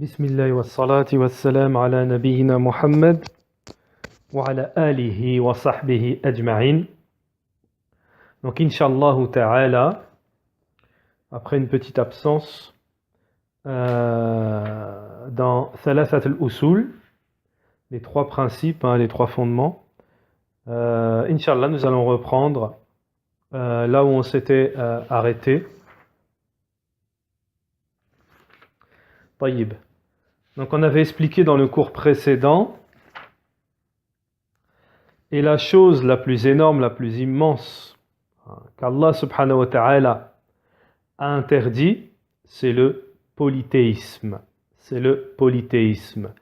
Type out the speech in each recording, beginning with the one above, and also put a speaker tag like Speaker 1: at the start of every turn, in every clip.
Speaker 1: Bismillah wa salati wa salam ala nabiyyina Muhammad wa ala alihi wa sahbihi ajma'in. Donc, Inch'Allah ta'ala, après une petite absence, dans Thalathat al-Usul, les trois principes, les trois fondements, Inch'Allah, nous allons reprendre là où on s'était arrêté. Taïb. Donc on avait expliqué dans le cours précédent, et la chose la plus énorme, la plus immense qu'Allah subhanahu wa ta'ala a interdit, c'est le polythéisme. C'est le polythéisme.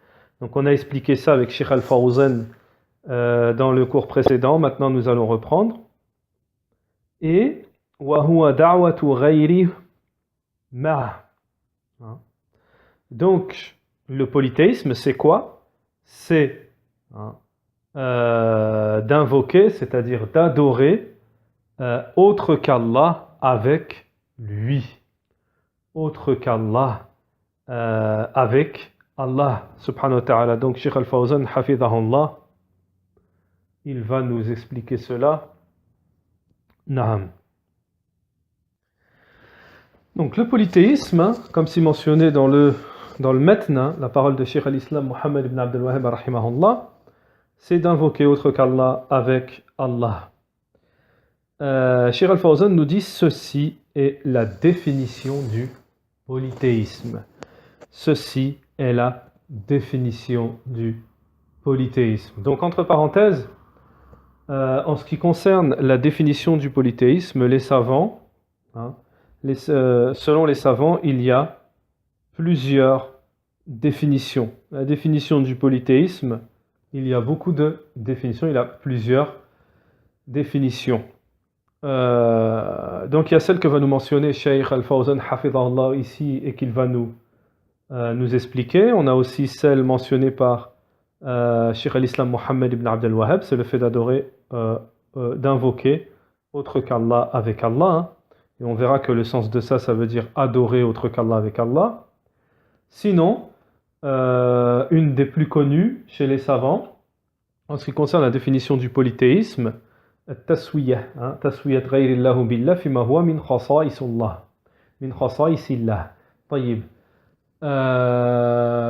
Speaker 1: Donc on a expliqué ça avec Sheikh Al-Fawzan dans le cours précédent. Maintenant nous allons reprendre. Et wa huwa da'watu ghayri ma. Donc le polythéisme, c'est quoi? C'est d'invoquer, c'est-à-dire d'adorer autre qu'Allah avec lui. Autre qu'Allah avec Allah subhanahu wa ta'ala. Donc Sheikh Al-Fawzan, hafidhahullah, il va nous expliquer cela. Na'am. Donc le polythéisme, comme c'est mentionné dans le Matn, la parole de Cheikh al-Islam Muhammad ibn Abdul Wahhab rahimahullah, c'est d'invoquer autre qu'Allah avec Allah. Cheikh al-Fawzan nous dit ceci est la définition du polythéisme. Ceci est la définition du polythéisme. Donc entre parenthèses, en ce qui concerne la définition du polythéisme, les savants, selon les savants, il y a plusieurs définitions. La définition du polythéisme, il y a beaucoup de définitions, il y a plusieurs définitions. Donc il y a celle que va nous mentionner Shaykh Al-Fawzan hafidhahullah ici et qu'il va nous expliquer. On a aussi celle mentionnée par Shaykh al-Islam Muhammad ibn Abdul Wahhab, c'est le fait d'adorer, d'invoquer autre qu'Allah avec Allah. Et on verra que le sens de ça, ça veut dire adorer autre qu'Allah avec Allah. Sinon, une des plus connues chez les savants, en ce qui concerne la définition du polythéisme, taswiyah, taswiyat ghayrillahu billah fima huwa min khasa'isillah. Min khasa'isillah. Tayyib.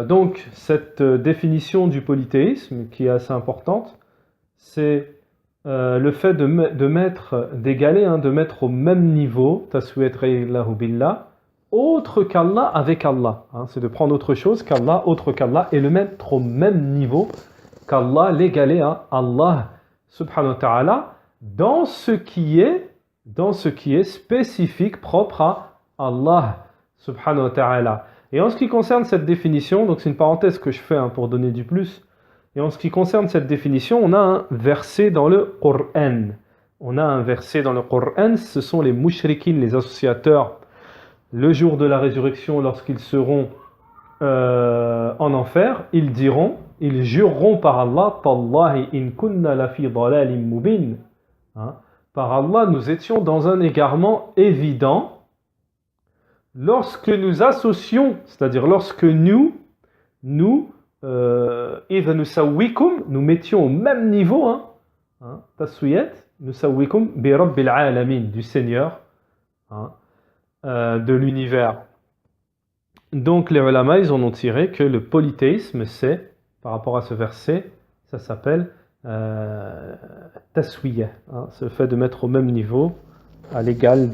Speaker 1: Donc, cette définition du polythéisme, qui est assez importante, c'est le fait d'égaler, de mettre au même niveau, taswiyat ghayrillahu billah, autre qu'Allah avec Allah. C'est de prendre autre chose qu'Allah, autre qu'Allah, et le mettre au même niveau qu'Allah, l'égaler à Allah subhanahu wa ta'ala, dans ce qui est spécifique, propre à Allah subhanahu wa ta'ala. Et en ce qui concerne cette définition, donc c'est une parenthèse que je fais pour donner du plus, et en ce qui concerne cette définition, on a un verset dans le Coran. On a un verset dans le Coran, ce sont les mushrikin, les associateurs, le jour de la résurrection, lorsqu'ils seront en enfer, ils jureront par Allah, Tallahi in kunna lafi dalalim mubin. Par Allah, nous étions dans un égarement évident lorsque nous associons, c'est-à-dire lorsque nous mettions au même niveau, taswiyat, nusawwikum bi rabbil alamin, du Seigneur, de l'univers. Donc les ulama, ils en ont tiré que le polythéisme, c'est, par rapport à ce verset, ça s'appelle taswiyah, c'est le fait de mettre au même niveau, à l'égal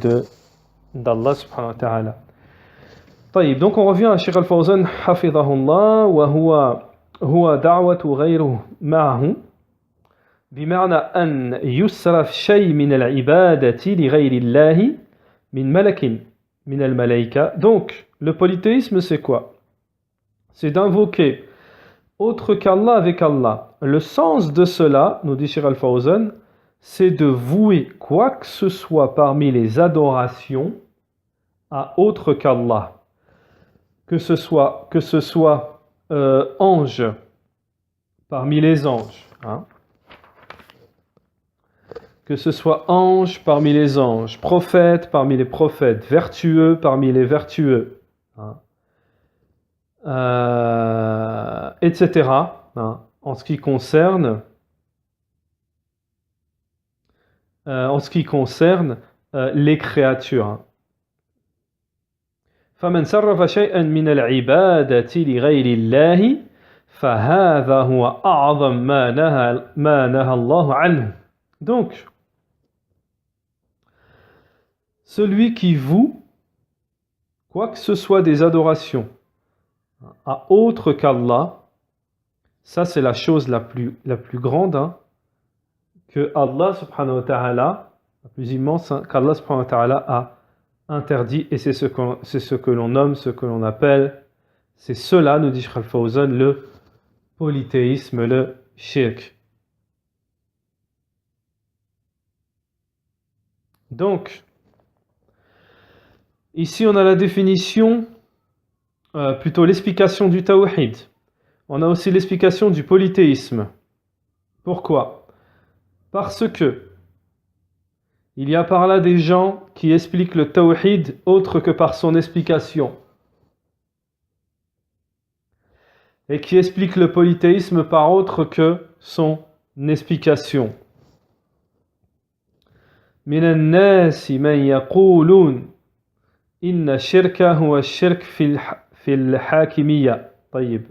Speaker 1: d'Allah subhanahu wa ta'ala. طيب, donc on revient à Sheikh Al-Fawzan hafidhahullah, wa huwa da'watu ghayruhu ma'ahu, بمعنى أن يصرف شيء من العبادة لغير الله من ملك من الملائكة. Donc le polythéisme, c'est quoi? C'est d'invoquer autre qu'Allah avec Allah. Le sens de cela, nous dit Sheikh Al-Fawzan, c'est de vouer quoi que ce soit parmi les adorations à autre qu'Allah. Que ce soit ange parmi les anges, que ce soit ange parmi les anges, prophète parmi les prophètes, vertueux parmi les vertueux, etc. hein, en ce qui concerne les créatures. hein. فمن صرف شيئا من العبادة لغير الله فهذا هو أعظم ما نهى الله عنه. Donc, celui qui voue quoi que ce soit des adorations à autre qu'Allah, ça c'est la chose la plus grande hein, que Allah subhanahu wa ta'ala, la plus immense hein, qu'Allah subhanahu wa ta'ala a interdit, et c'est ce que l'on nomme, ce que l'on appelle, c'est cela, nous dit Shaykh Al-Fawzan, le polythéisme, le shirk. Donc, ici on a la définition, plutôt l'explication du tawhid. On a aussi l'explication du polythéisme. Pourquoi ? Parce que il y a par là des gens qui expliquent le tawhid autre que par son explication. Et qui expliquent le polythéisme par autre que son explication. من الناس من يقولون إن الشرك هو الشرك في الحاكمية. طيب.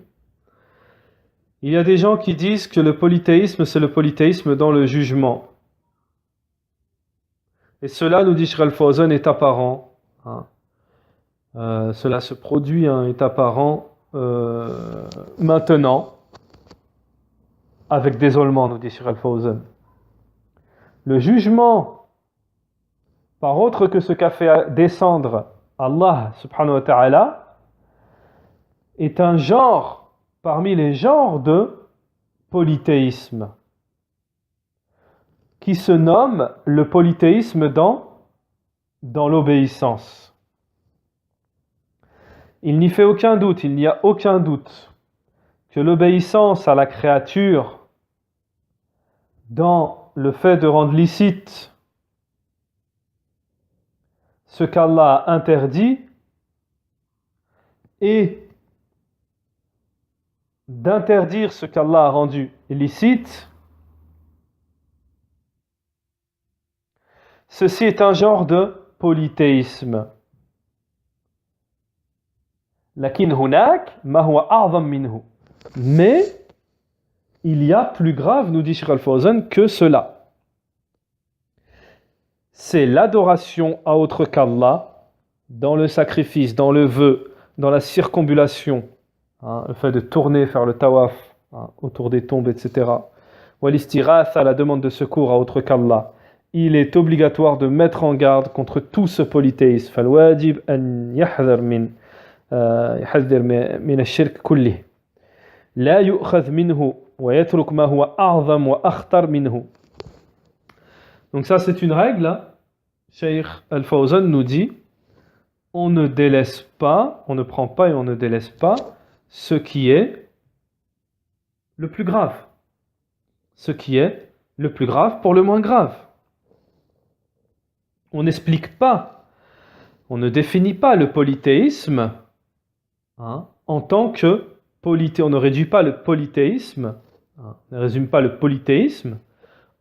Speaker 1: Il y a des gens qui disent que le polythéisme, c'est le polythéisme dans le jugement. Et cela, nous dit Shaykh Al-Fawzan, est apparent. Hein. Cela se produit, hein, est apparent maintenant, avec désolement, nous dit Shaykh Al-Fawzan. Le jugement, par autre que ce qu'a fait descendre Allah subhanahu wa ta'ala, est un genre parmi les genres de polythéisme, qui se nomme le polythéisme dans l'obéissance. Il n'y fait aucun doute, il n'y a aucun doute que l'obéissance à la créature dans le fait de rendre licite ce qu'Allah a interdit et d'interdire ce qu'Allah a rendu licite, ceci est un genre de polythéisme. لكن هناك ما هو أعظم منه. Mais il y a plus grave, nous dit Shaykh Al-Fawzan, que cela. C'est l'adoration à autre qu'Allah dans le sacrifice, dans le vœu, dans la circumambulation, hein, le fait de tourner, faire le tawaf hein, autour des tombes, etc. Ou l'istighatha, la demande de secours à autre qu'Allah. Il est obligatoire de mettre en garde contre tout ce polythéisme. فالواجب أن يحذر من الشرك كله لا يؤخذ منه ويترك ما هو أعظم وأخطر منه. Donc ça c'est une règle. Shaykh Al-Fawzan nous dit on ne délaisse pas, on ne prend pas et on ne délaisse pas ce qui est le plus grave. Ce qui est le plus grave pour le moins grave. On n'explique pas, on ne définit pas le polythéisme hein, en tant que on ne réduit pas le polythéisme, hein, on ne résume pas le polythéisme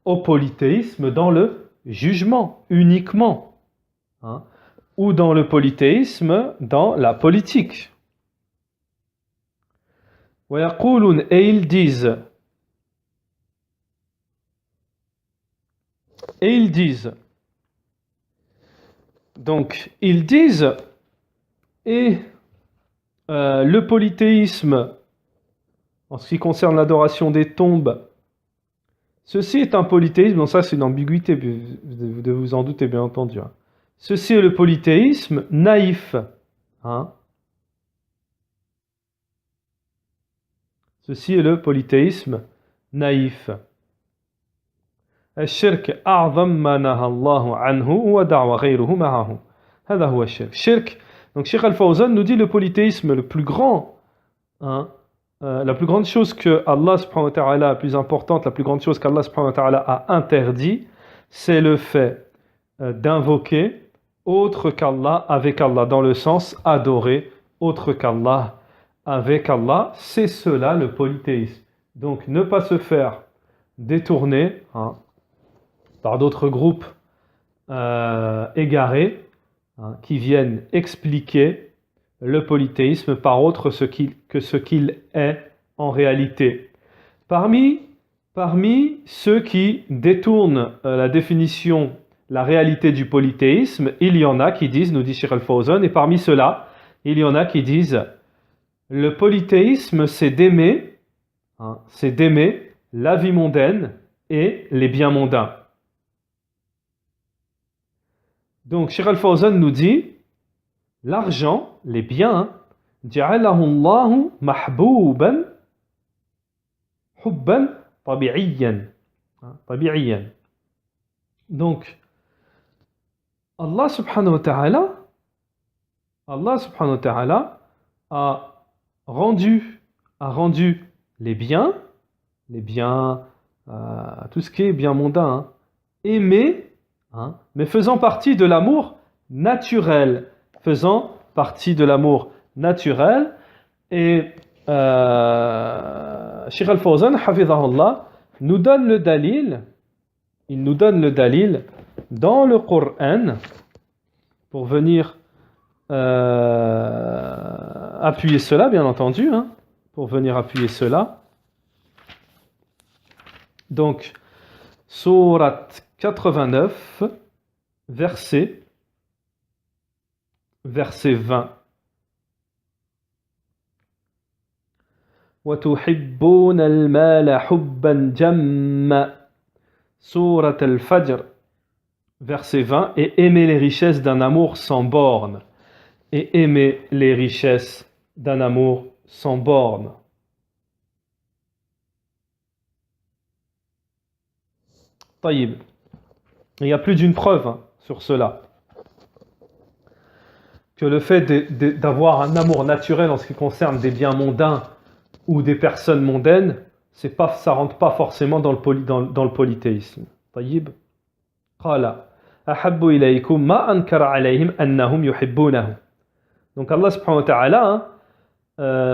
Speaker 1: au polythéisme dans le jugement uniquement, hein, ou dans le polythéisme dans la politique. Et ils disent, donc ils disent, et le polythéisme, en ce qui concerne l'adoration des tombes, ceci est un polythéisme, donc ça c'est une ambiguïté, vous devez vous en douter bien entendu. Hein. Ceci est le polythéisme naïf. Hein. Ceci est le polythéisme naïf. الشرك أعظم ما نهى الله عنه ودعوى غيره معه. هذا هو الشرك. شرك. Donc Shaykh Al-Fawzan nous dit le polythéisme le plus grand, hein, la plus grande chose que Allah subhanahu wa ta'ala, la plus importante, la plus grande chose qu'Allah subhanahu wa ta'ala a interdit, c'est le fait d'invoquer autre qu'Allah avec Allah, dans le sens adorer autre qu'Allah avec Allah, c'est cela le polythéisme. Donc ne pas se faire détourner par d'autres groupes égarés qui viennent expliquer le polythéisme par autre que ce qu'il est en réalité. Parmi ceux qui détournent la définition, la réalité du polythéisme, il y en a qui disent, nous dit Cheikh Al-Fawzan, et parmi ceux-là, il y en a qui disent le polythéisme, c'est d'aimer la vie mondaine et les biens mondains. Donc, Cheikh Al-Fawzan nous dit l'argent, les biens, ja'alahu Allahu mahbouban hubban tabi'iyyan. Donc, Allah subhanahu wa ta'ala a rendu les biens, tout ce qui est bien mondain, aimés, mais faisant partie de l'amour naturel, et Cheikh Al-Fawzan, hafidhahullah, nous donne le dalil, dans le Coran pour venir appuyer cela, bien entendu, Donc, sourate 89, verset 20. وَتُحِبُّونَ الْمَالَ حُبًّا جَمًّا Sourate Al-Fajr, verset 20, et aimer les richesses d'un amour sans borne. Taïb. Il y a plus d'une preuve sur cela. Que le fait d'avoir un amour naturel en ce qui concerne des biens mondains ou des personnes mondaines, ça rentre pas forcément dans le polythéisme. Taïb. Qala ahabbu ilaykum ma ankara alayhim annahum yuhibbunahu. Donc Allah subhanahu wa ta'ala,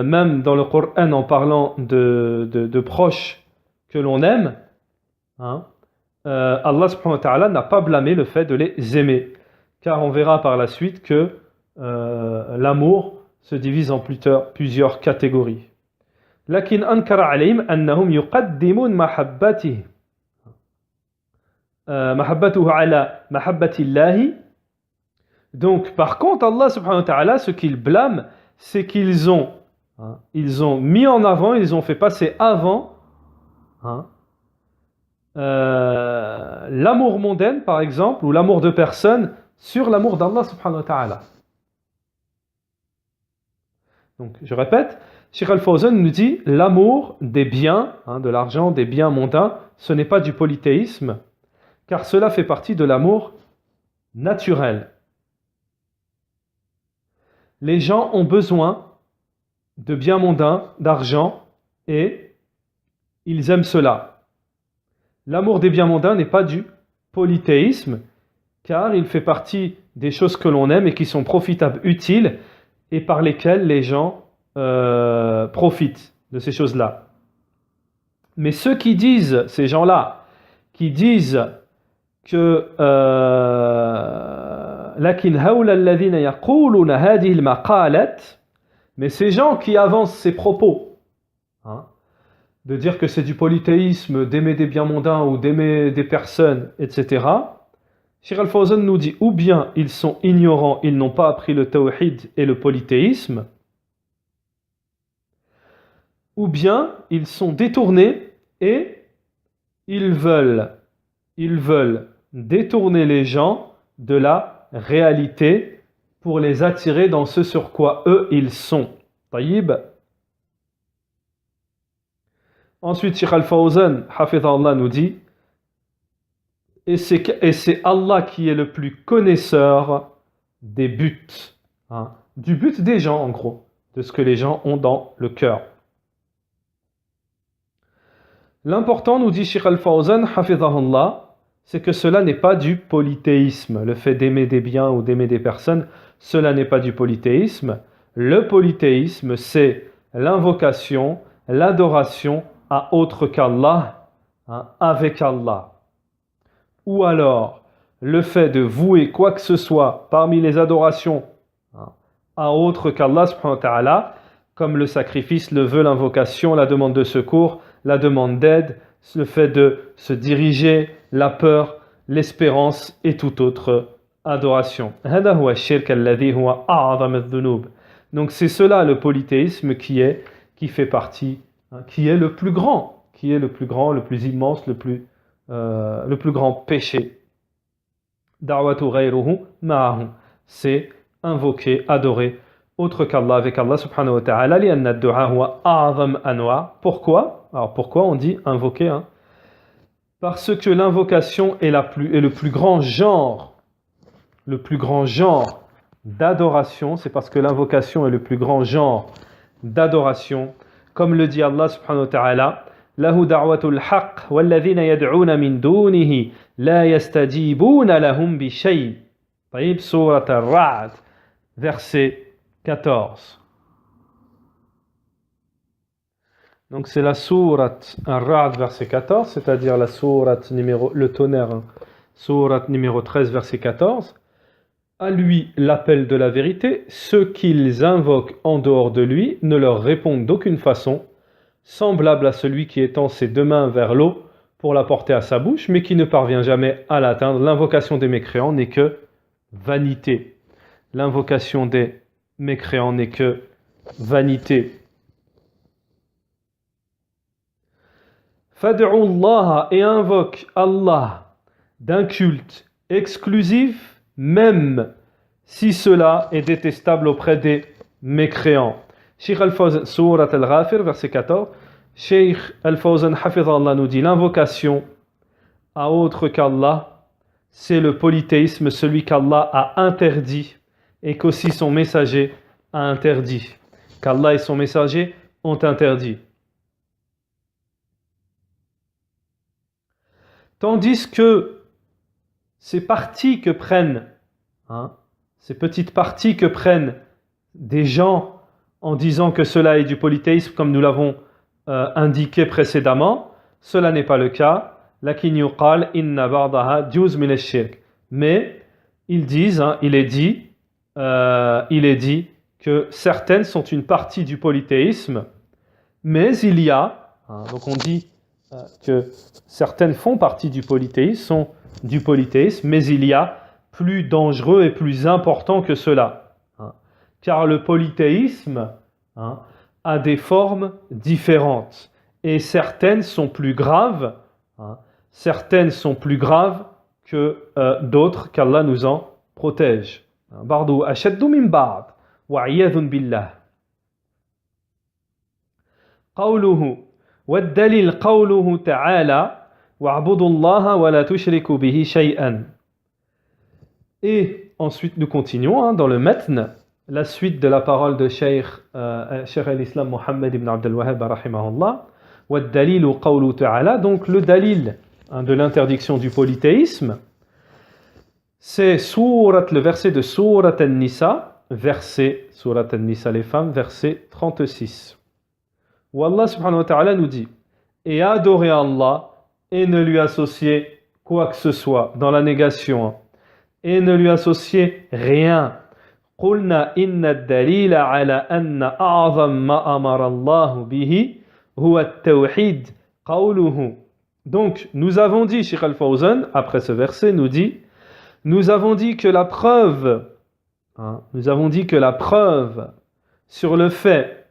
Speaker 1: même dans le Coran en parlant de proches que l'on aime, Allah subhanahu wa ta'ala n'a pas blâmé le fait de les aimer. Car on verra par la suite que l'amour se divise en plusieurs catégories. Lakin ankara alayhim annahum yuqaddimun mahabbatuhu ala mahabbatillahi. Donc par contre Allah subhanahu wa ta'ala, ce qu'il blâme, c'est qu'ils ont mis en avant, ils ont fait passer avant l'amour mondain par exemple, ou l'amour de personne sur l'amour d'Allah subhanahu wa ta'ala. Donc je répète, Cheikh Al-Fawzan nous dit l'amour des biens, de l'argent, des biens mondains, ce n'est pas du polythéisme, car cela fait partie de l'amour naturel. Les gens ont besoin de biens mondains, d'argent, et ils aiment cela. L'amour des biens mondains n'est pas du polythéisme, car il fait partie des choses que l'on aime et qui sont profitables, utiles, et par lesquelles les gens profitent de ces choses-là. Mais ceux qui disent, ces gens-là, qui disent que mais ces gens qui avancent ces propos, de dire que c'est du polythéisme, d'aimer des biens mondains ou d'aimer des personnes, etc., Cheikh Al-Fawzan nous dit ou bien ils sont ignorants, ils n'ont pas appris le tawhid et le polythéisme, ou bien ils sont détournés et ils veulent détourner les gens de la réalité pour les attirer dans ce sur quoi eux ils sont. Taïb. Ensuite, Cheikh Al-Fawzan, hafidhahullah, nous dit et c'est Allah qui est le plus connaisseur des buts, du but des gens en gros, de ce que les gens ont dans le cœur. L'important, nous dit Cheikh Al-Fawzan, hafidhahullah, c'est que cela n'est pas du polythéisme. Le fait d'aimer des biens ou d'aimer des personnes, cela n'est pas du polythéisme. Le polythéisme, c'est l'invocation, l'adoration à autre qu'Allah, avec Allah. Ou alors, le fait de vouer quoi que ce soit parmi les adorations à autre qu'Allah, subhanahu wa ta'ala, comme le sacrifice, le vœu, l'invocation, la demande de secours, la demande d'aide, le fait de se diriger, la peur, l'espérance et toute autre adoration. Donc c'est cela le polythéisme qui fait partie, qui est le plus grand, le plus immense, le plus grand péché. Da'watu ghayruhu ma'ahu. C'est invoquer, adorer autre qu'Allah avec Allah subhanahu wa ta'ala. Li'anna ad-du'a huwa a'zam anwa'. Pourquoi? Alors pourquoi on dit invoquer Parce que l'invocation est le plus grand genre. Le plus grand genre d'adoration, c'est parce que l'invocation est le plus grand genre d'adoration. Comme le dit Allah subhanahu wa ta'ala, lahu da'watul haqq walladhina yad'una min dunihi la yastajibuna lahum bi shay'. Taïb, surat Ar-Ra'd, verset 14. Donc c'est la sourate Ar-Ra'd, verset 14, c'est-à-dire la sourate le tonnerre, sourate numéro 13, verset 14. À lui l'appel de la vérité, ceux qu'ils invoquent en dehors de lui ne leur répondent d'aucune façon, semblable à celui qui étend ses deux mains vers l'eau pour la porter à sa bouche, mais qui ne parvient jamais à l'atteindre. L'invocation des mécréants n'est que vanité. L'invocation des mécréants n'est que vanité. Fad'u Allah, et invoque Allah d'un culte exclusif, même si cela est détestable auprès des mécréants. Cheikh Al-Fawzan, Surat Al-Ghafir, verset 14, Cheikh Al-Fawzan Hafidhallah nous dit, l'invocation à autre qu'Allah, c'est le polythéisme, celui qu'Allah a interdit et qu'aussi son messager a interdit. Qu'Allah et son messager ont interdit. Tandis que ces parties que prennent, ces petites parties que prennent des gens en disant que cela est du polythéisme, comme nous l'avons indiqué précédemment, cela n'est pas le cas. Lakin yuqal inna ba'daha juz min ash-shirk. Mais ils disent, il est dit que certaines sont une partie du polythéisme, mais il y a, donc on dit que certaines font partie du polythéisme, mais il y a plus dangereux et plus important que cela. Car le polythéisme a des formes différentes. Et certaines sont plus graves, que d'autres, qu'Allah nous en protège. Bardu ashaddu min ba'd, wa iyadun billah. Qawluhu, والدليل قوله تعالى واعبدوا الله ولا تشركوا به شيئا. Et ensuite nous continuons dans le matn, la suite de la parole de Cheikh al-Islam Muhammad ibn Abdul Wahhab rahimahullah. والدليل قوله تعالى, donc le dalil de l'interdiction du polythéisme, c'est le verset de Surat An-Nisa, Surat An-Nisa les femmes, verset 36. Où Allah subhanahu wa ta'ala nous dit, et adorez Allah et ne lui associez quoi que ce soit dans la négation, et ne lui associez rien. قُلْنَا إِنَّ الدَّلِيلَ عَلَى أَنَّ أَعْظَمَ مَا أَمَرَ اللَّهُ بِهِ هُوَ التَّوْحِيدُ قَوْلُهُ. Donc nous avons dit, Cheikh Al-Fawzan, après ce verset nous dit, nous avons dit que la preuve sur le fait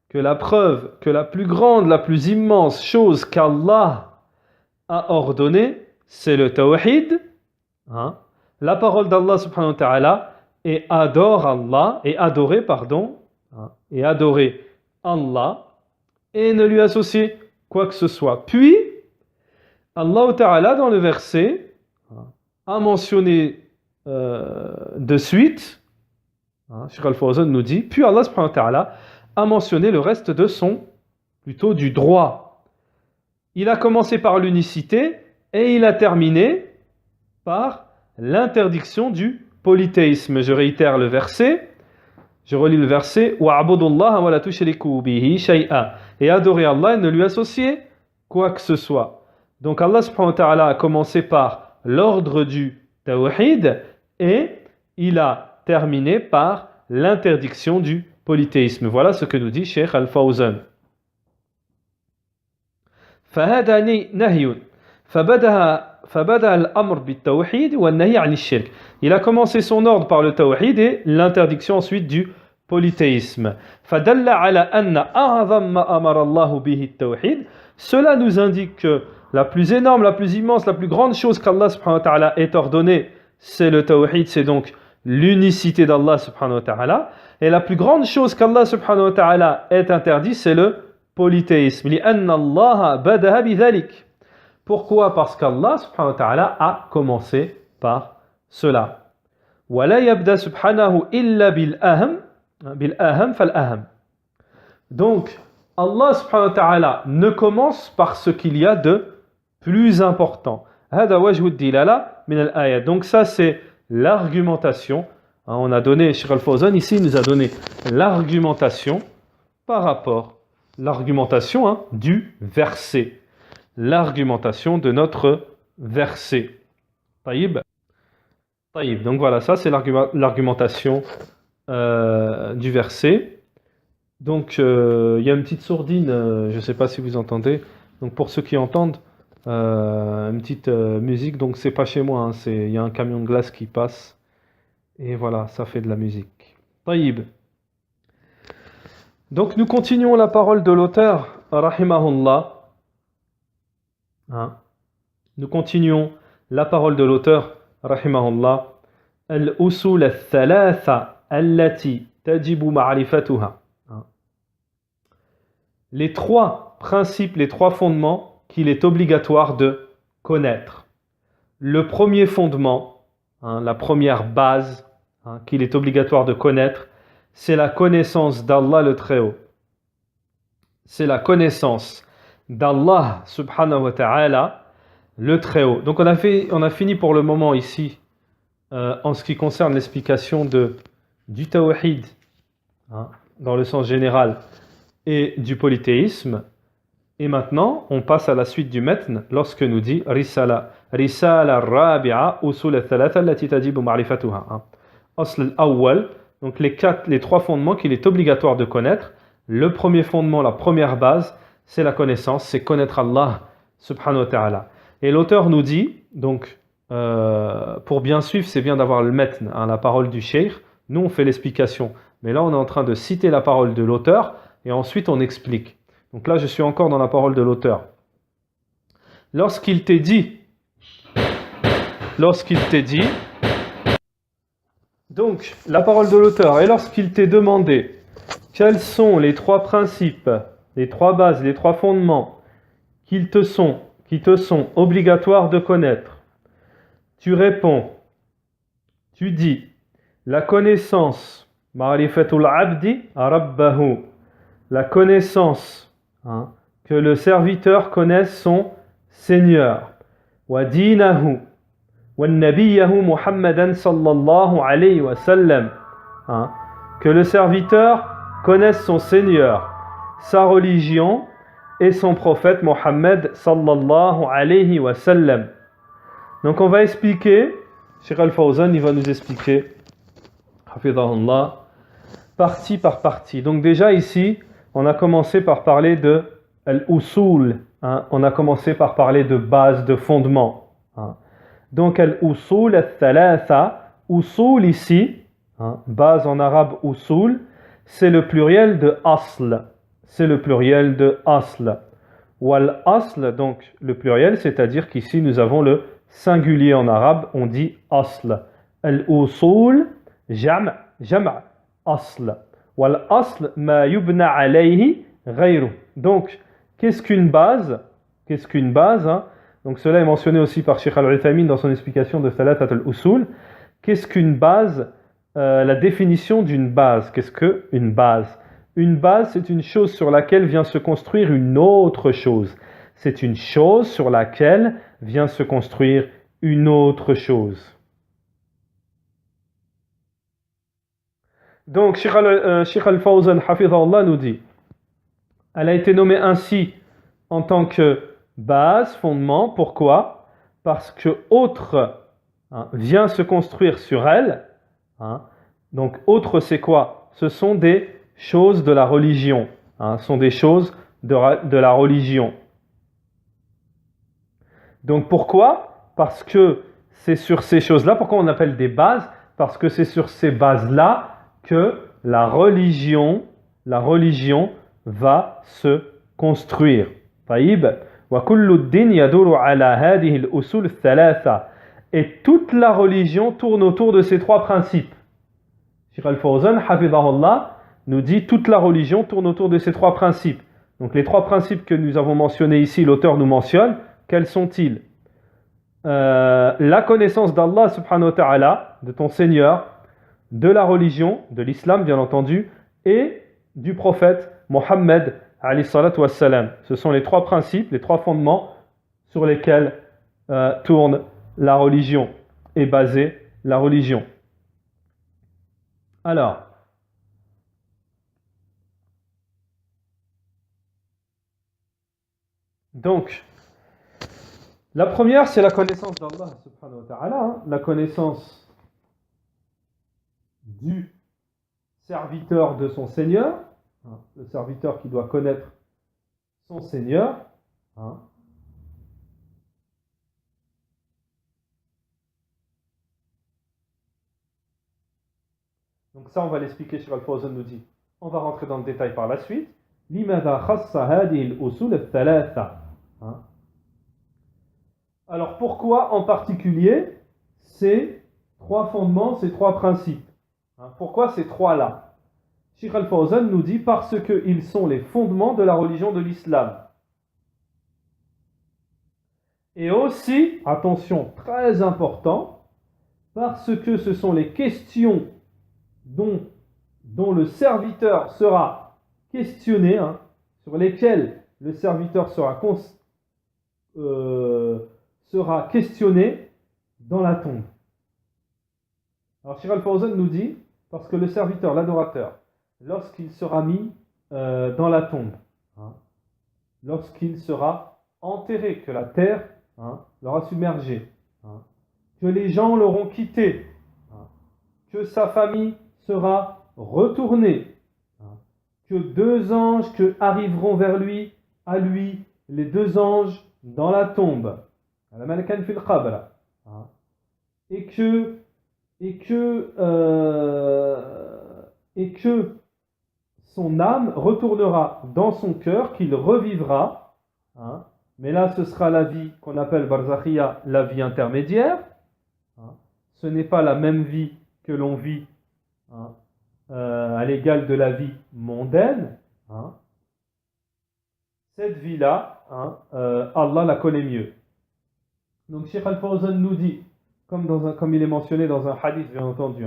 Speaker 1: que la plus grande, la plus immense chose qu'Allah a ordonnée, c'est le tawhid, la parole d'Allah subhanahu wa ta'ala, et adorer Allah, et ne lui associer quoi que ce soit. Puis, Allah ta'ala dans le verset a mentionné de suite, Cheikh Al-Fawzan nous dit, puis Allah subhanahu wa ta'ala a mentionné le reste du droit. Il a commencé par l'unicité et il a terminé par l'interdiction du polythéisme. Je réitère le verset. Je relis le verset wa'budullaha wa la tushriku bihi shay'a, et adorer Allah et ne lui associer quoi que ce soit. Donc Allah subhanahu wa ta'ala a commencé par l'ordre du tawhid et il a terminé par l'interdiction du polythéisme. Voilà ce que nous dit Cheikh Al-Fawzan. فهذا نهي فبدأ الأمر بالتوحيد والنهي عن الشرك. Il a commencé son ordre par le tawhid et l'interdiction ensuite du polythéisme. فدل على أن أعظم ما أمر الله به التوحيد. Cela nous indique que la plus énorme, la plus immense, la plus grande chose qu'Allah subhanahu wa ta'ala ait ordonnée, c'est le tawhid, c'est donc l'unicité d'Allah subhanahu wa ta'ala. Et la plus grande chose qu'Allah subhanahu wa ta'ala ait interdit, c'est le polythéisme. لأن الله بدأ بذلك. Pourquoi? Parce qu'Allah subhanahu wa ta'ala a commencé par cela. ولا يبدأ سبحانه إلا بالأهم فالأهم. Donc Allah subhanahu wa ta'ala ne commence par ce qu'il y a de plus important. هذا وجه الدلالة من الآية. Donc ça c'est l'argumentation. On a donné, Cheikh Al-Fawzan ici nous a donné l'argumentation par rapport, l'argumentation du verset. L'argumentation de notre verset. Taïb. Donc voilà, ça c'est l'argumentation du verset. Donc il y a une petite sourdine, je ne sais pas si vous entendez. Donc pour ceux qui entendent, une petite musique, donc c'est pas chez moi, il y a un camion de glace qui passe. Et voilà, ça fait de la musique. Taïb. Donc nous continuons la parole de l'auteur, rahimahullah. Nous continuons la parole de l'auteur, rahimahullah. Al-usul al-thalatha allati tajibu ma'rifatuha. Les trois principes, les trois fondements qu'il est obligatoire de connaître. Le premier fondement, la première base qu'il est obligatoire de connaître, c'est la connaissance d'Allah le Très-Haut. C'est la connaissance d'Allah subhanahu wa ta'ala le Très-Haut. Donc on a fini pour le moment ici en ce qui concerne l'explication du tawhid dans le sens général et du polythéisme. Et maintenant on passe à la suite du matn lorsque nous dit risala rabi'a usul al-thalatha allati tajibu ma'rifatuha. Asl al-awwal, donc les trois fondements qu'il est obligatoire de connaître. Le premier fondement, la première base, c'est la connaissance, c'est connaître Allah subhanahu wa ta'ala. Et l'auteur nous dit, donc pour bien suivre, c'est bien d'avoir le matn, la parole du cheikh. Nous on fait l'explication, mais là on est en train de citer la parole de l'auteur et ensuite on explique. Donc là je suis encore dans la parole de l'auteur. Lorsqu'il t'est dit, donc la parole de l'auteur, et lorsqu'il t'est demandé quels sont les trois principes, les trois bases, les trois fondements qui te sont obligatoires de connaître, tu réponds, tu dis la connaissance, ma'rifatul abdi rabbahu, la connaissance que le serviteur connaisse son Seigneur, wa dinahu wa nabiyahu Muhammadan sallallahu alayhi wa sallam, que le serviteur connaisse son Seigneur, sa religion et son prophète Mohammed sallallahu alayhi wa sallam. Donc on va expliquer, Cheikh Al-Fawzan il va nous expliquer, hafidhahullah, partie par partie. Donc déjà ici, on a commencé par parler de al-usul, on a commencé par parler de base, de fondement. Donc al-usul al-thalatha, usul ici, base en arabe usul, c'est le pluriel de asl. C'est le pluriel de asl. Wal asl, donc le pluriel, c'est-à-dire qu'ici nous avons le singulier en arabe, on dit asl. Al-usul, jam' asl. Wal asl ma yubna alayhi ghayru. Donc, qu'est-ce qu'une base? Donc cela est mentionné aussi par Cheikh Al-Uthaymin dans son explication de Thalathat al-Usul. Qu'est-ce qu'une base? La définition d'une base. Qu'est-ce qu'une base? Une base, c'est une chose sur laquelle vient se construire une autre chose. C'est une chose sur laquelle vient se construire une autre chose. Donc, Sheikh Al-Fawzan, Hafidhahullah, nous dit, elle a été nommée ainsi en tant que base, fondement. Pourquoi? Parce que autre vient se construire sur elle. Donc, autre, c'est quoi? Ce sont des choses de la religion. Ce sont des choses de la religion. Donc, pourquoi? Parce que c'est sur ces choses-là, pourquoi on appelle des bases? Parce que c'est sur ces bases-là que la religion va se construire. طيب. وكل الدين يدور على هذه الأصول الثلاثة. Et toute la religion tourne autour de ces trois principes. Cheikh Al-Fawzan, Hafidhahullah, nous dit toute la religion tourne autour de ces trois principes. Donc les trois principes que nous avons mentionnés ici, l'auteur nous mentionne, quels sont-ils? La connaissance d'Allah subhanahu wa ta'ala, de ton Seigneur, de la religion, de l'islam bien entendu, et du prophète Mohammed alayhi salatu wassalam. Ce sont les trois principes, les trois fondements sur lesquels tourne la religion, est basée la religion. Alors, donc, la première, c'est la connaissance d'Allah subhanahu wa ta'ala, la connaissance du serviteur de son Seigneur, le serviteur qui doit connaître son Seigneur. Donc ça, on va l'expliquer, Cheikh Al-Fawzan nous dit. On va rentrer dans le détail par la suite. لماذا خص هذه الأصول الثلاثة. Alors pourquoi en particulier ces trois fondements, ces trois principes? Pourquoi ces trois-là? Cheikh Al-Fawzan nous dit parce qu'ils sont les fondements de la religion de l'islam. Et aussi, attention, très important, parce que ce sont les questions dont le serviteur sera questionné, sur lesquelles le serviteur sera questionné dans la tombe. Alors Cheikh Al-Fawzan nous dit, parce que le serviteur, l'adorateur, lorsqu'il sera mis dans la tombe, lorsqu'il sera enterré, que la terre l'aura submergé, que les gens l'auront quitté, que sa famille sera retournée, que deux anges arriveront vers lui, à lui, les deux anges dans la tombe, et que son âme retournera dans son cœur, qu'il revivra, mais là ce sera la vie qu'on appelle barzakhiya, la vie intermédiaire. Ce n'est pas la même vie que l'on vit à l'égal de la vie mondaine. Cette vie-là, Allah la connaît mieux. Donc Cheikh Al-Fawzan nous dit, comme il est mentionné dans un hadith bien entendu,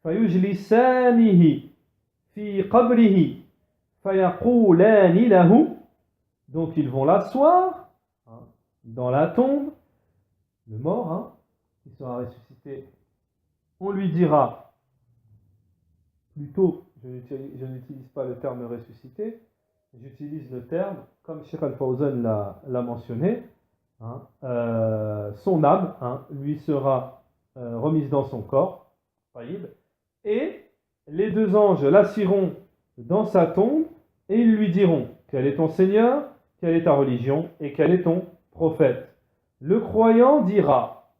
Speaker 1: فَيُجْلِسَانِهِ فِي قَبْرِهِ فَيَقُولَانِ لَهُ. Donc ils vont l'asseoir dans la tombe, le mort qui sera ressuscité. On lui dira, plutôt, je n'utilise pas le terme ressuscité, j'utilise le terme, comme Cheikh Al-Fawzan l'a mentionné, son âme lui sera remise dans son corps, et les deux anges l'assiront dans sa tombe et ils lui diront: quel est ton Seigneur, quelle est ta religion et quel est ton prophète? Le croyant dira: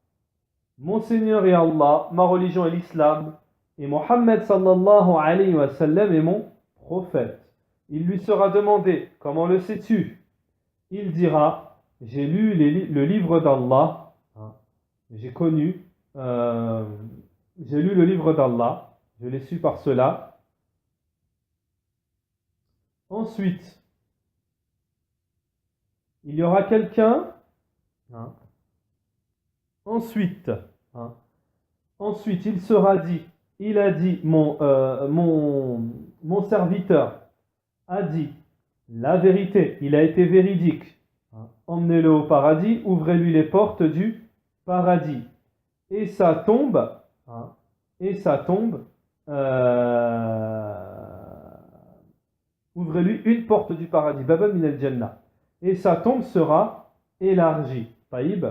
Speaker 1: mon Seigneur est Allah, ma religion est l'islam, et Mohammed sallallahu alayhi wa sallam est mon prophète. Il lui sera demandé: comment le sais-tu? Il dira: j'ai lu le livre d'Allah, j'ai lu le livre d'Allah, je l'ai su par cela. Ensuite, il y aura quelqu'un. Ensuite, il sera dit, il a dit, mon serviteur a dit la vérité, il a été véridique. Emmenez-le au paradis, ouvrez-lui les portes du paradis. Et sa tombe et sa tombe, ouvrez-lui une porte du paradis, Baban min al-Jannah, et sa tombe sera élargie. Taïb.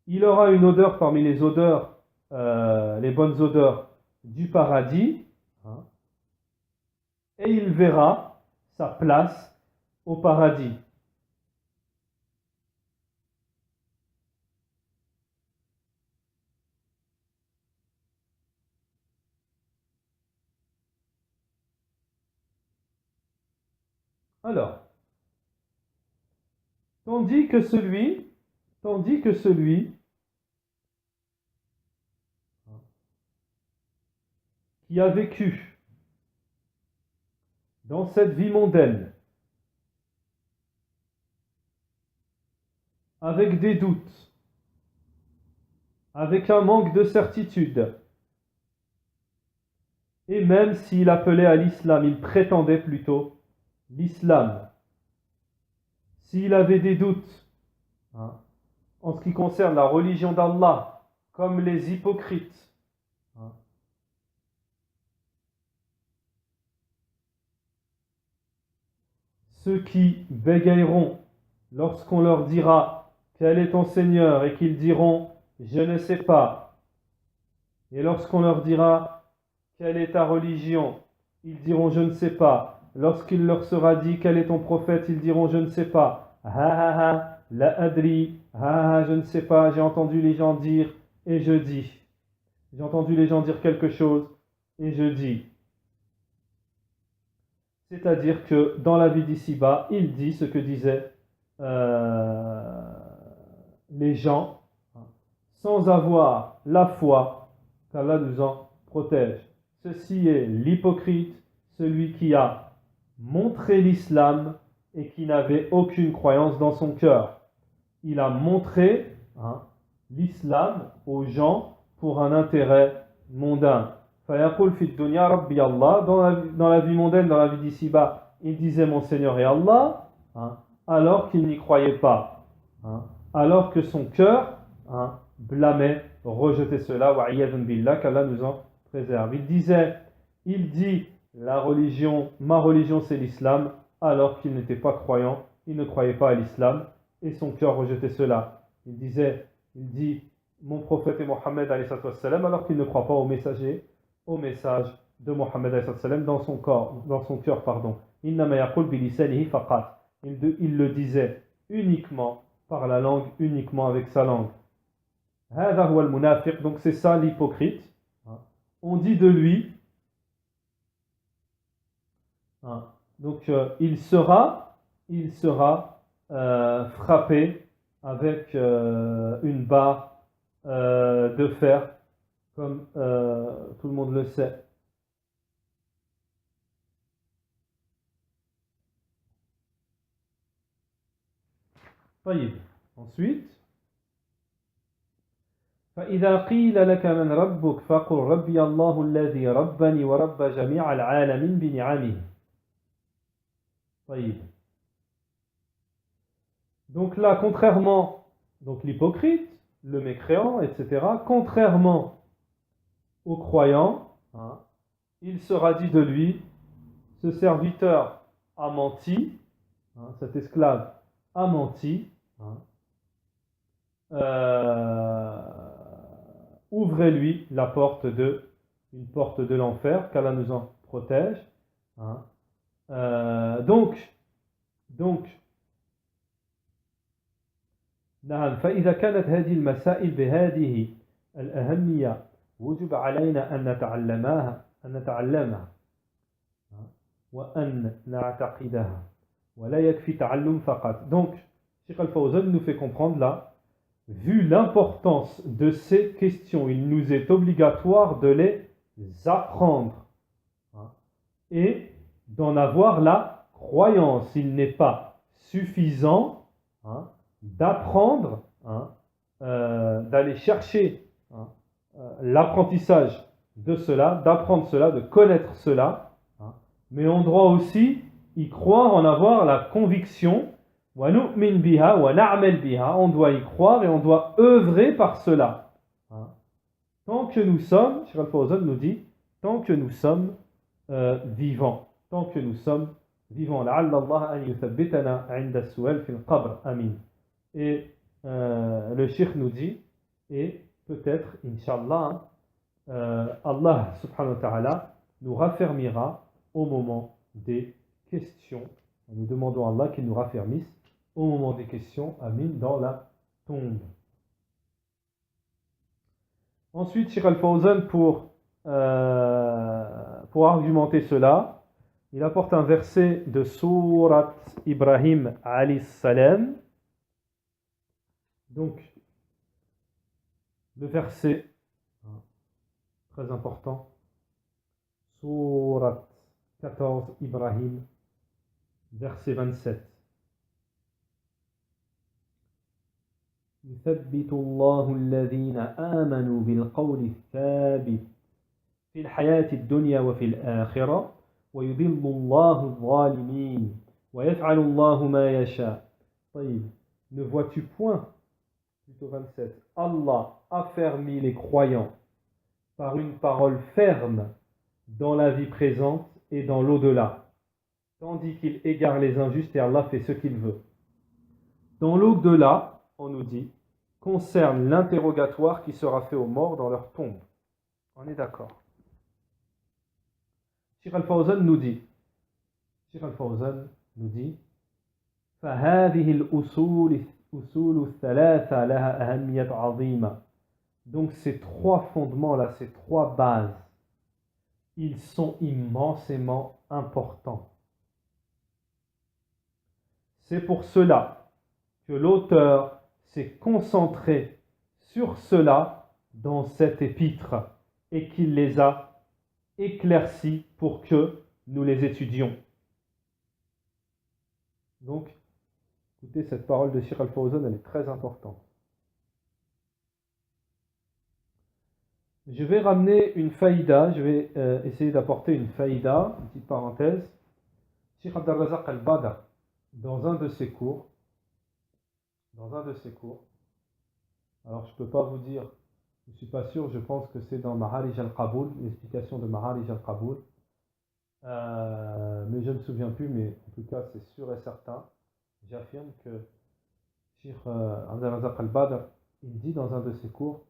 Speaker 1: Il aura une odeur parmi les odeurs, les bonnes odeurs du paradis, hein, et il verra sa place au paradis. Alors, tandis que celui qui a vécu dans cette vie mondaine avec des doutes, avec un manque de certitude, et même s'il appelait à l'islam, il prétendait plutôt l'islam, s'il avait des doutes, hein, en ce qui concerne la religion d'Allah, comme les hypocrites, hein, ceux qui bégayeront lorsqu'on leur dira quel est ton Seigneur et qu'ils diront je ne sais pas, et lorsqu'on leur dira quelle est ta religion, ils diront je ne sais pas. Lorsqu'il leur sera dit quel est ton prophète, ils diront je ne sais pas. Ha ha ha, la adri, ha ha, je ne sais pas, j'ai entendu les gens dire et je dis. J'ai entendu les gens dire quelque chose et je dis. C'est-à-dire que dans la vie d'ici-bas, il dit ce que disaient les gens, hein, sans avoir la foi, qu'Allah nous en protège. Ceci est l'hypocrite, celui qui a montré l'islam et qui n'avait aucune croyance dans son cœur. Il a montré, hein, l'islam aux gens pour un intérêt mondain. Fayaqul fi dunya rabbi Allah, dans la vie mondaine, dans la vie d'ici-bas, il disait mon Seigneur est Allah, hein, alors qu'il n'y croyait pas, hein, alors que son cœur, hein, blâmait, rejetait cela, wa iyadun billah, qu'Allah nous en préserve. Il dit la religion, ma religion c'est l'islam, alors qu'il n'était pas croyant, il ne croyait pas à l'islam et son cœur rejetait cela. Il dit mon prophète est Mohammed alayhi salam, alors qu'il ne croit pas au messager, au message de Mohammed alayhi salam dans son cœur, pardon. Innama yaqul bilisanihi faqat. Il le disait uniquement par la langue, uniquement avec sa langue. Hada huwa al-munafiq, donc c'est ça l'hypocrite. On dit de lui, hein, donc il sera frappé avec une barre de fer, comme tout le monde le sait. Ensuite, فإذا قيل لك من ربك فقل ربي الله الذي ربني ورب جميع العالمين بنعمه. Donc là, contrairement, donc l'hypocrite, le mécréant, etc., contrairement au croyant, hein, il sera dit de lui, ce serviteur a menti, hein, cet esclave a menti, hein, ouvrez-lui la porte une porte de l'enfer, qu'Allah nous en protège. Hein. Donc, نعم فإذا كانت هذه المسائل بهذه الأهمية وجب علينا أن نتعلمها وأن نعتقدها ولا يكفي تعلم فقط. Donc, Cheikh Al-Fawzan nous fait comprendre là, vu l'importance de ces questions, il nous est obligatoire de les apprendre, hein, et d'en avoir la croyance. Il n'est pas suffisant, hein, d'apprendre, hein, d'aller chercher, hein, l'apprentissage de cela, d'apprendre cela, de connaître cela, hein, mais on doit aussi y croire, en avoir la conviction. On doit y croire et on doit œuvrer par cela. Tant que nous sommes, Cheikh Al-Fawzan nous dit, tant que nous sommes vivants, tant que nous sommes vivants. لعل الله أن يثبتنا عند السؤال في القبر. Amin. Et le Cheikh nous dit, et peut-être, Inch'Allah, Allah subhanahu wa ta'ala nous raffermira au moment des questions. Nous demandons à Allah qu'il nous raffermisse au moment des questions, Amin, dans la tombe. Ensuite, Cheikh Al-Fawzan, pour argumenter cela, il apporte un verset de Surat Ibrahim alayhi salam. Donc, le verset, très important, Surat 14 Ibrahim, verset 27. يثبت الله الذين آمنوا بالقول الثابت في الحياة الدنيا وفي الآخرة ويضل الله الظالمين ويفعل الله ما يشاء. طيب, ne vois-tu point, plutôt 27, Allah affermit les croyants par une parole ferme dans la vie présente et dans l'au-delà, tandis qu'il égare les injustes et Allah fait ce qu'il veut. Dans l'au-delà, on nous dit, concerne l'interrogatoire qui sera fait aux morts dans leur tombe. On est d'accord. Cheikh Al-Fawzan nous dit, فهذه الأصول الثلاثة لها أهمية عظيمة. Donc ces trois fondements-là, ces trois bases, ils sont immensément importants. C'est pour cela que l'auteur s'est concentré sur cela dans cet épître et qu'il les a éclaircis pour que nous les étudions. Donc, écoutez, cette parole de Cheikh Al-Fawzan, elle est très importante. Je vais ramener une faïda, je vais essayer d'apporter une faïda, une petite parenthèse. Cheikh Abdel Razak Al-Badr, dans un de ses cours, alors je ne peux pas vous dire, je ne suis pas sûr, je pense que c'est dans Maharij al-Qaboul, l'explication de Maharij al-Qaboul, mais je ne me souviens plus, mais en tout cas c'est sûr et certain, j'affirme que Cheikh Abdel Razak Al-Badr, il dit dans un de ses cours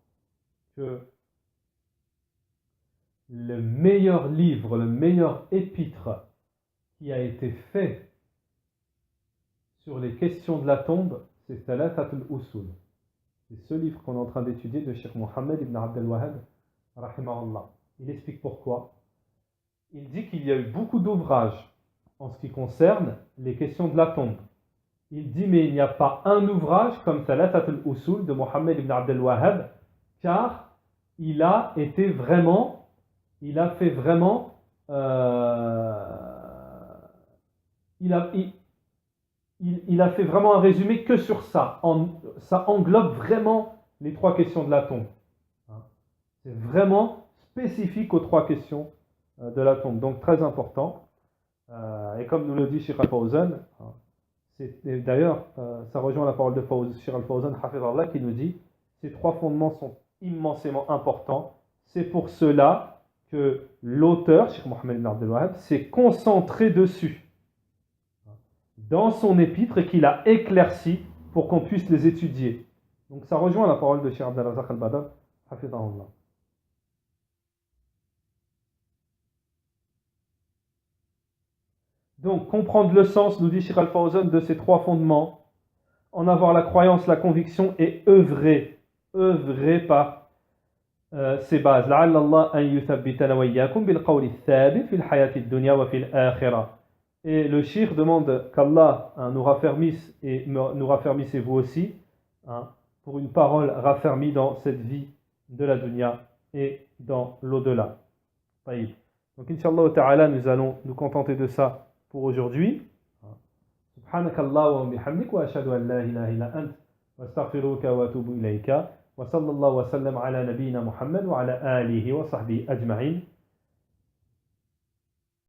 Speaker 1: que le meilleur livre, le meilleur épître qui a été fait sur les questions de la tombe, c'est Thalathat al-Usul. C'est ce livre qu'on est en train d'étudier de Cheikh Mohammed ibn Abdel Wahhab, rahimahullah. Il explique pourquoi. Il dit qu'il y a eu beaucoup d'ouvrages en ce qui concerne les questions de la tombe. Il dit, mais il n'y a pas un ouvrage comme Thalathat al-Usul de Mohammed ibn Abdel Wahhab, car il a fait vraiment un résumé que sur ça. Ça englobe vraiment les trois questions de la tombe. C'est vraiment spécifique aux trois questions de la tombe. Donc très important. Et comme nous le dit Cheikh Al-Fawzan, d'ailleurs, ça rejoint la parole de Cheikh Al-Fawzan, Hafizallah, qui nous dit ces trois fondements sont immensément importants. C'est pour cela que l'auteur, Cheikh Mohammed ibn Abdel Wahhab, s'est concentré dessus dans son épître et qu'il a éclairci pour qu'on puisse les étudier. Donc ça rejoint la parole de Cheikh Abdel Razak Al-Badr, hafidahullah. Donc comprendre le sens, nous dit Cheikh Al-Fawzan, de ces trois fondements, en avoir la croyance, la conviction et œuvrer par ces bases. لعل الله أن يثبتنا وإياكم بالقول الثابت في الحياة الدنيا وفي الآخرة. Et le shir demande qu'Allah nous raffermisse et nous raffermissez vous aussi, pour une parole raffermie dans cette vie de la dunya et dans l'au-delà. Donc Inch'Allah ta'ala, nous allons nous contenter de ça pour aujourd'hui. Subhanakallah wa bihamdik wa ashhadu an la ilaha illa ant wa astaghfiruka wa atubu ilayka wa sallallahu wa sallam ala nabiyyina Muhammad wa ala alihi wa sahbihi ajma'in.